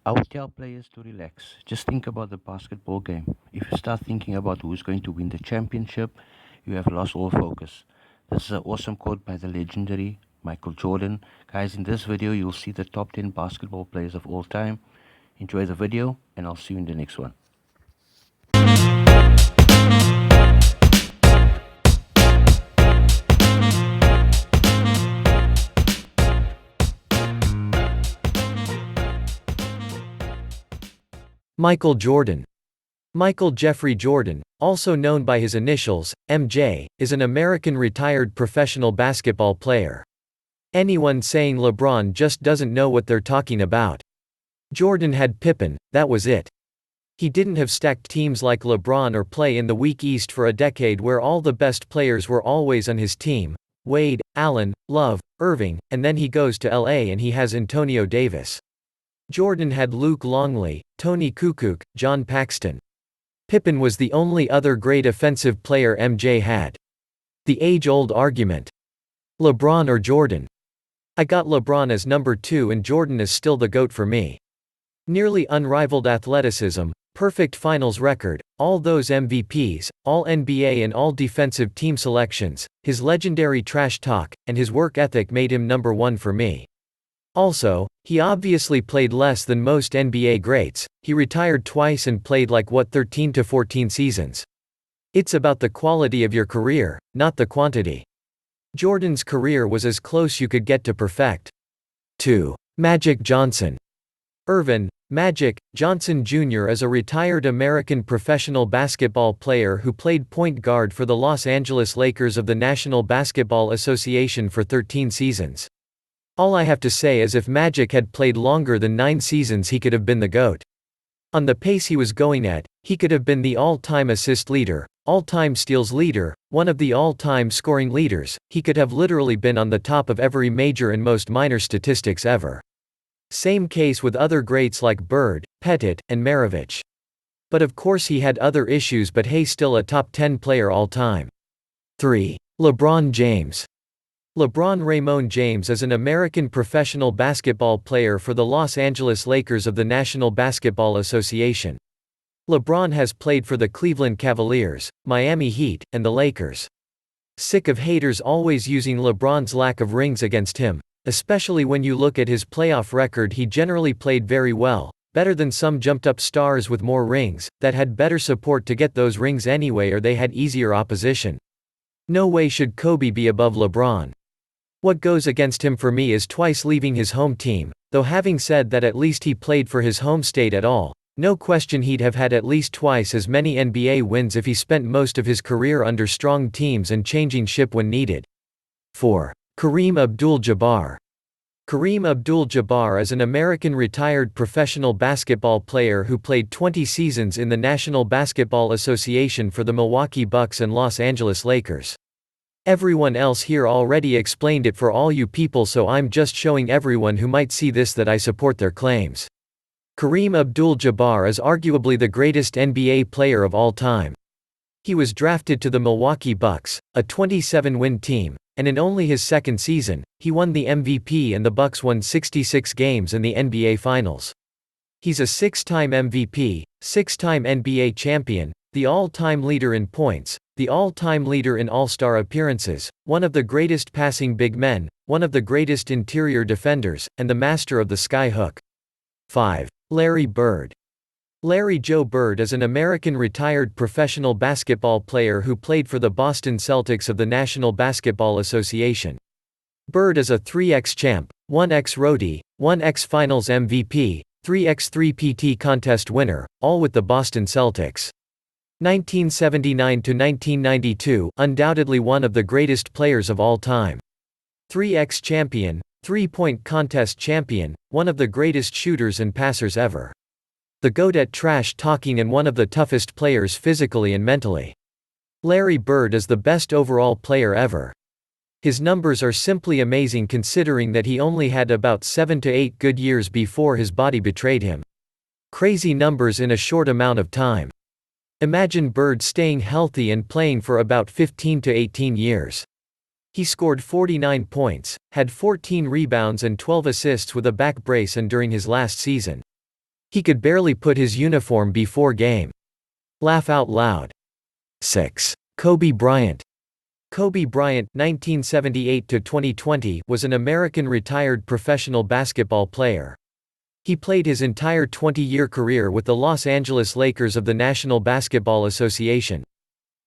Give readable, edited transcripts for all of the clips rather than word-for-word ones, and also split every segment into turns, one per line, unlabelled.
I would tell players to relax. Just think about the basketball game. If you start thinking about who's going to win the championship, you have lost all focus. This is an awesome quote by the legendary Michael Jordan. Guys, in this video, you'll see the top 10 basketball players of all time. Enjoy the video, and I'll see you in the next one.
Michael Jordan. Michael Jeffrey Jordan, also known by his initials, MJ, is an American retired professional basketball player. Anyone saying LeBron just doesn't know what they're talking about. Jordan had Pippen, that was it. He didn't have stacked teams like LeBron or play in the weak East for a decade where all the best players were always on his team. Wade, Allen, Love, Irving, and then he goes to LA and he has Antonio Davis. Jordan had Luke Longley, Tony Kukoc, John Paxson. Pippen was the only other great offensive player MJ had. The age-old argument. LeBron or Jordan? I got LeBron as number 2 and Jordan is still the GOAT for me. Nearly unrivaled athleticism, perfect finals record, all those MVPs, all NBA and all defensive team selections, his legendary trash talk, and his work ethic made him number 1 for me. Also, he obviously played less than most NBA greats. He retired twice and played like 13 to 14 seasons. It's about the quality of your career, not the quantity. Jordan's career was as close you could get to perfect. 2. Magic Johnson. Earvin Magic Johnson Jr. is a retired American professional basketball player who played point guard for the Los Angeles Lakers of the National Basketball Association for 13 seasons. All I have to say is if Magic had played longer than 9 seasons he could have been the GOAT. On the pace he was going at, he could have been the all-time assist leader, all-time steals leader, one of the all-time scoring leaders. He could have literally been on the top of every major and most minor statistics ever. Same case with other greats like Bird, Pettit, and Maravich. But of course he had other issues, but hey, still a top 10 player all time. 3. LeBron James. LeBron Raymond James is an American professional basketball player for the Los Angeles Lakers of the National Basketball Association. LeBron has played for the Cleveland Cavaliers, Miami Heat, and the Lakers. Sick of haters always using LeBron's lack of rings against him, especially when you look at his playoff record. He generally played very well, better than some jumped-up stars with more rings, that had better support to get those rings anyway, or they had easier opposition. No way should Kobe be above LeBron. What goes against him for me is twice leaving his home team, though having said that, at least he played for his home state at all. No question he'd have had at least twice as many NBA wins if he spent most of his career under strong teams and changing ship when needed. 4. Kareem Abdul-Jabbar. Kareem Abdul-Jabbar is an American retired professional basketball player who played 20 seasons in the National Basketball Association for the Milwaukee Bucks and Los Angeles Lakers. Everyone else here already explained it for all you people, so I'm just showing everyone who might see this that I support their claims. Kareem Abdul-Jabbar is arguably the greatest NBA player of all time. He was drafted to the Milwaukee Bucks, a 27-win team, and in only his second season, he won the MVP and the Bucks won 66 games in the NBA Finals. He's a 6-time MVP, 6-time NBA champion, the all-time leader in points, the all-time leader in All-Star appearances, one of the greatest passing big men, one of the greatest interior defenders, and the master of the sky hook. 5. Larry Bird. Larry Joe Bird is an American retired professional basketball player who played for the Boston Celtics of the National Basketball Association. Bird is a 3x champ, 1x Rookie, 1x Finals MVP, 3x3 PT contest winner, all with the Boston Celtics. 1979 to 1992, undoubtedly one of the greatest players of all time. 3x champion, 3-point contest champion, one of the greatest shooters and passers ever. The GOAT at trash talking and one of the toughest players physically and mentally. Larry Bird is the best overall player ever. His numbers are simply amazing considering that he only had about 7 to 8 good years before his body betrayed him. Crazy numbers in a short amount of time. Imagine Bird staying healthy and playing for about 15 to 18 years. He scored 49 points, had 14 rebounds and 12 assists with a back brace and during his last season. He could barely put his uniform before game. Laugh out loud. 6. Kobe Bryant. Kobe Bryant (1978–2020) was an American retired professional basketball player. He played his entire 20-year career with the Los Angeles Lakers of the National Basketball Association.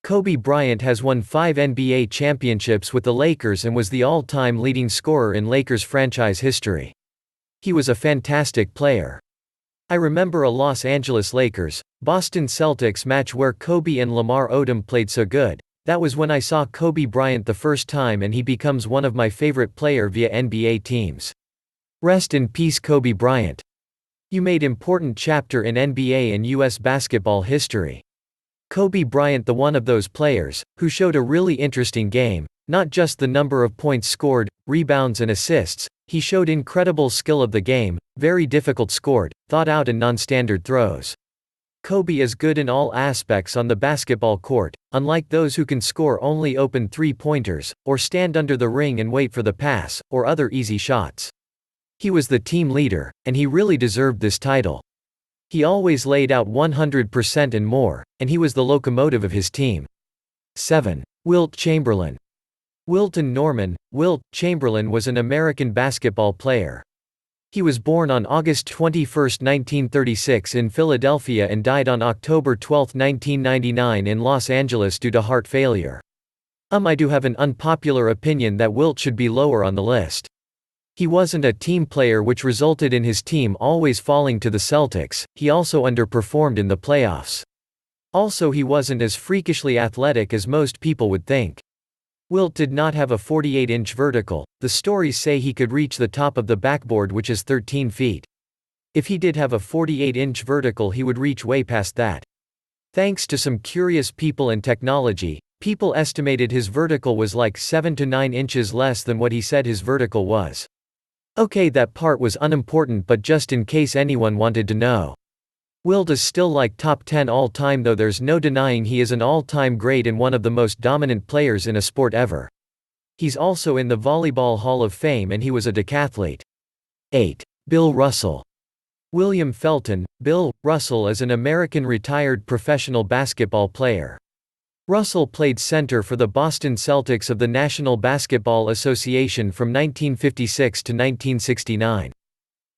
Kobe Bryant has won 5 NBA championships with the Lakers and was the all-time leading scorer in Lakers franchise history. He was a fantastic player. I remember a Los Angeles Lakers, Boston Celtics match where Kobe and Lamar Odom played so good. That was when I saw Kobe Bryant the first time, and he becomes one of my favorite player via NBA teams. Rest in peace, Kobe Bryant. You made important chapter in NBA and US basketball history. Kobe Bryant, the one of those players who showed a really interesting game, not just the number of points scored, rebounds and assists. He showed incredible skill of the game, very difficult scored, thought out and non-standard throws. Kobe is good in all aspects on the basketball court, unlike those who can score only open three-pointers, or stand under the ring and wait for the pass, or other easy shots. He was the team leader, and he really deserved this title. He always laid out 100% and more, and he was the locomotive of his team. 7. Wilt Chamberlain. Wilton Norman Wilt Chamberlain was an American basketball player. He was born on August 21, 1936 in Philadelphia and died on October 12, 1999 in Los Angeles due to heart failure. I do have an unpopular opinion that Wilt should be lower on the list. He wasn't a team player, which resulted in his team always falling to the Celtics. He also underperformed in the playoffs. Also, he wasn't as freakishly athletic as most people would think. Wilt did not have a 48-inch vertical. The stories say he could reach the top of the backboard, which is 13 feet. If he did have a 48-inch vertical, he would reach way past that. Thanks to some curious people and technology, people estimated his vertical was like 7 to 9 inches less than what he said his vertical was. Okay, that part was unimportant, but just in case anyone wanted to know. Wilt is still like top 10 all-time, though there's no denying he is an all-time great and one of the most dominant players in a sport ever. He's also in the Volleyball Hall of Fame, and he was a decathlete. 8. Bill Russell. William Felton Bill Russell is an American retired professional basketball player. Russell played center for the Boston Celtics of the National Basketball Association from 1956 to 1969.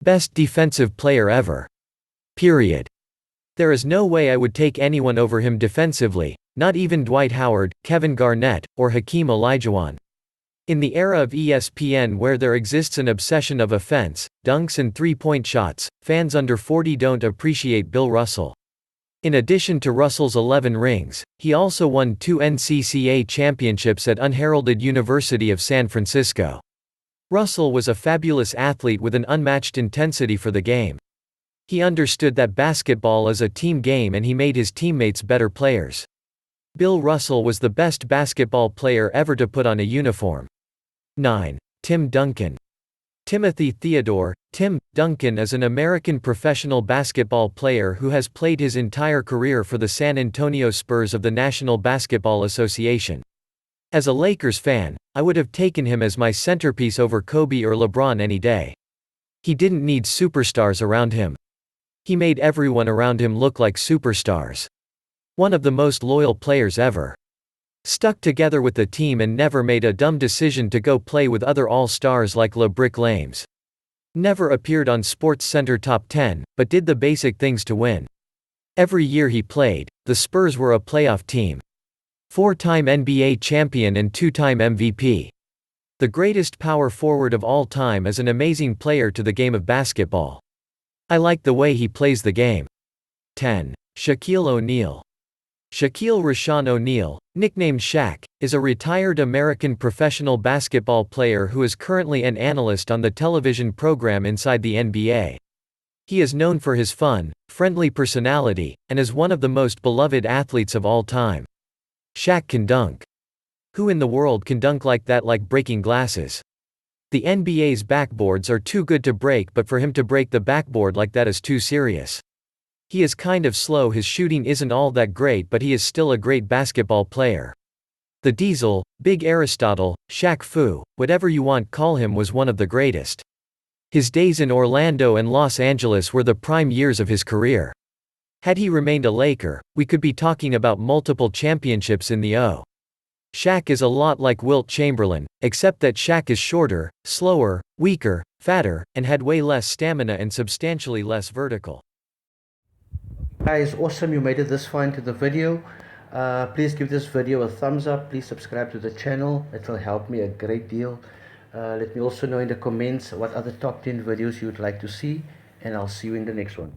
Best defensive player ever. Period. There is no way I would take anyone over him defensively, not even Dwight Howard, Kevin Garnett, or Hakeem Olajuwon. In the era of ESPN, where there exists an obsession of offense, dunks and three-point shots, fans under 40 don't appreciate Bill Russell. In addition to Russell's 11 rings, he also won 2 NCAA championships at Unheralded University of San Francisco. Russell was a fabulous athlete with an unmatched intensity for the game. He understood that basketball is a team game, and he made his teammates better players. Bill Russell was the best basketball player ever to put on a uniform. 9. Tim Duncan. Timothy Theodore Tim Duncan is an American professional basketball player who has played his entire career for the San Antonio Spurs of the National Basketball Association. As a Lakers fan, I would have taken him as my centerpiece over Kobe or LeBron any day. He didn't need superstars around him. He made everyone around him look like superstars. One of the most loyal players ever. Stuck together with the team and never made a dumb decision to go play with other all-stars like LeBrick Lames. Never appeared on SportsCenter Top 10, but did the basic things to win. Every year he played, the Spurs were a playoff team. 4-time NBA champion and 2-time MVP. The greatest power forward of all time is an amazing player to the game of basketball. I like the way he plays the game. 10. Shaquille O'Neal. Shaquille Rashawn O'Neal, nicknamed Shaq, is a retired American professional basketball player who is currently an analyst on the television program Inside the NBA. He is known for his fun, friendly personality, and is one of the most beloved athletes of all time. Shaq can dunk. Who in the world can dunk like that, like breaking glasses? The NBA's backboards are too good to break, but for him to break the backboard like that is too serious. He is kind of slow, his shooting isn't all that great, but he is still a great basketball player. The Diesel, Big Aristotle, Shaq Fu, whatever you want call him, was one of the greatest. His days in Orlando and Los Angeles were the prime years of his career. Had he remained a Laker, we could be talking about multiple championships in the O. Shaq is a lot like Wilt Chamberlain, except that Shaq is shorter, slower, weaker, fatter, and had way less stamina and substantially less vertical.
Guys, awesome you made it this far into the video. Please give this video a thumbs up. Please subscribe to the channel. It will help me a great deal. Let me also know in the comments what other top 10 videos you would like to see, and I'll see you in the next one.